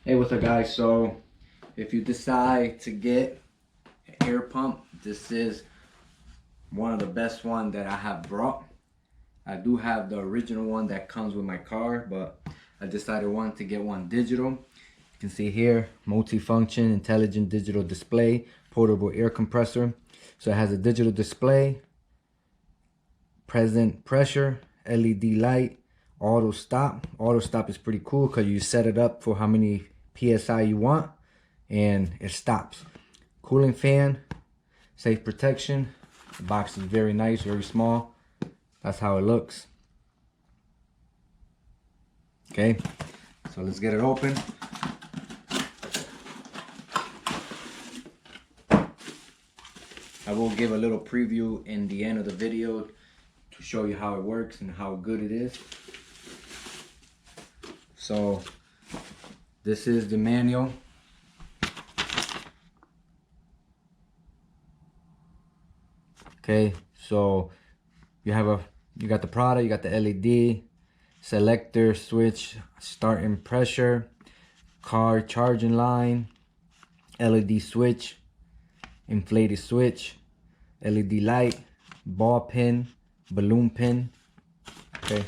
Hey, what's up guys? So if you decide to get an air pump, this is one of the best one that I have brought. I do have the original one that comes with my car, but I decided to get one digital. You can see here, multifunction, intelligent digital display, portable air compressor. So it has a digital display, present pressure, LED light, auto stop. Auto stop is pretty cool because you set it up for how many PSI you want and it stops. Cooling fan, safe protection. The box is very nice, very small. That's how it looks. Okay, so let's get it open. I will give a little preview in the end of the video to show you how it works and how good it is. So this is the manual. Okay, so you got the product, you got the LED, selector, switch, starting pressure, car charging line, LED switch, inflated switch, LED light, ball pin, balloon pin. Okay,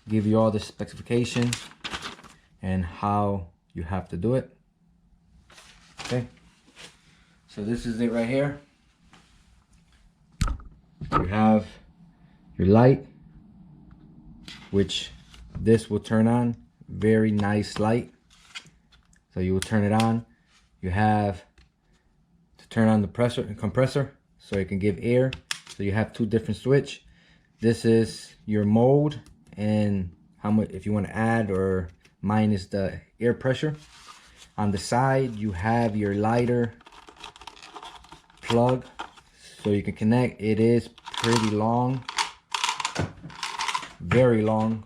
give you all the specifications and how you have to do it. Okay, so this is it right here. You have your light, which this will turn on. Very nice light. So you will turn it on. You have to turn on the compressor so it can give air. So you have two different switch. This is your mode and how much, if you want to add or minus the air pressure. On the side you have your lighter plug so you can connect. It is pretty long, very long,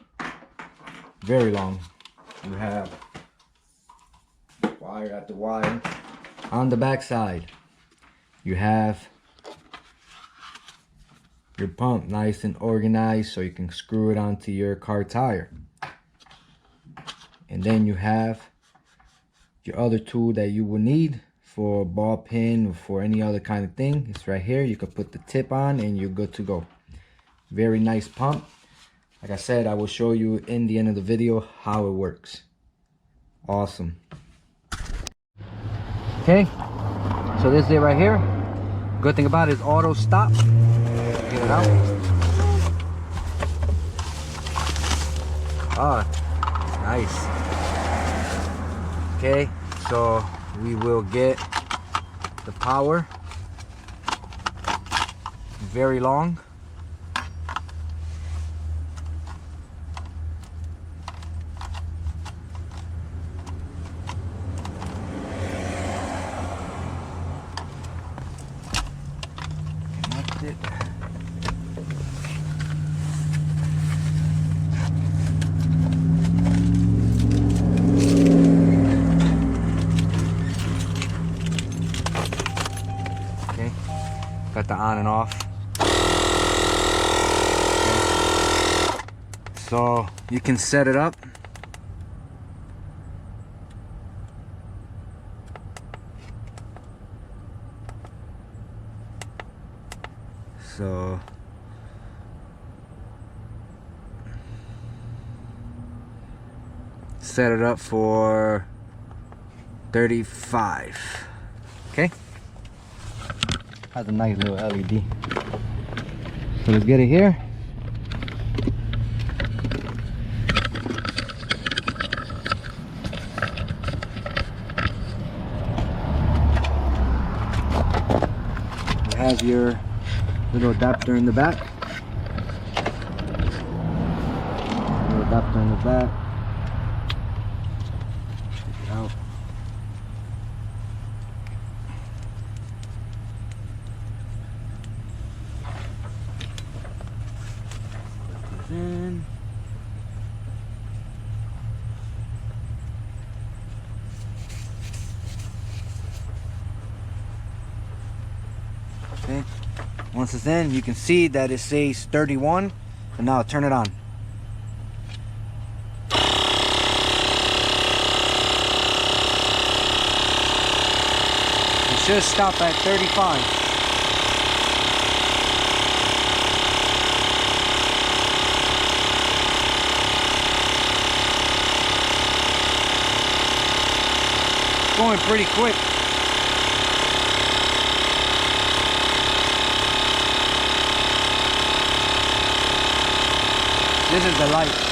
very long. You have wire at the wire. On the back side you have your pump, nice and organized, so you can screw it onto your car tire. And then you have your other tool that you will need for a ball pin or for any other kind of thing. It's right here. You can put the tip on and you're good to go. Very nice pump. Like I said, I will show you in the end of the video how it works. Awesome. Okay, so this is it right here. Good thing about it is auto stop. Get it out. Oh, nice. Okay, so we will get the power. Very long. Connect it. Okay, got the on and off. Okay. So you can set it up. So set it up for 35. Okay, has a nice little LED. So let's get it here. It has your little adapter in the back. Little adapter in the back. Check it out. Put this in. Okay. Once it's in, you can see that it says 31, and now turn it on. should stop at 35. Going pretty quick. This is the light.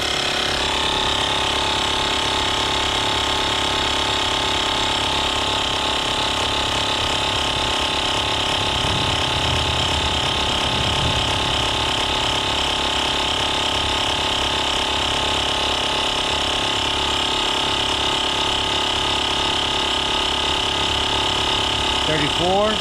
$34.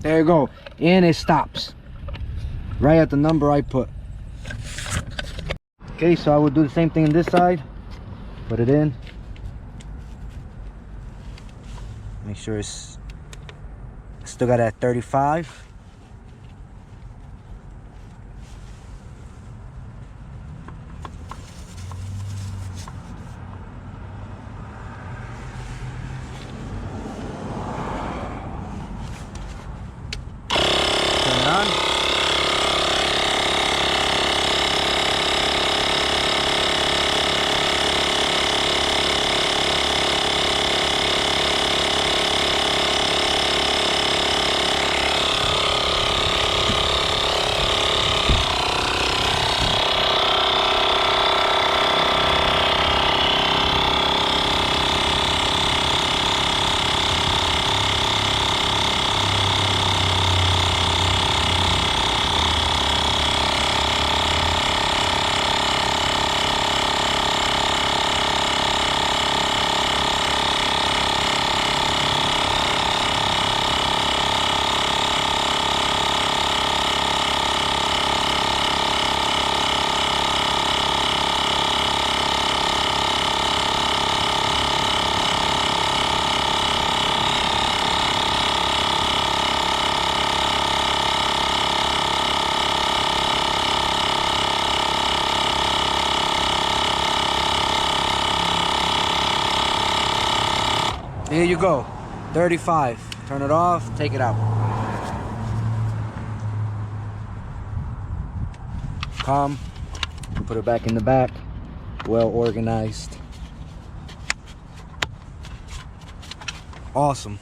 There you go, and it stops right at the number I put. Okay, so I would do the same thing on this side. Put it in. Make sure it's still got that 35. Turn it on. Here you go, 35. Turn it off, take it out. Calm, put it back in the back, well organized. Awesome.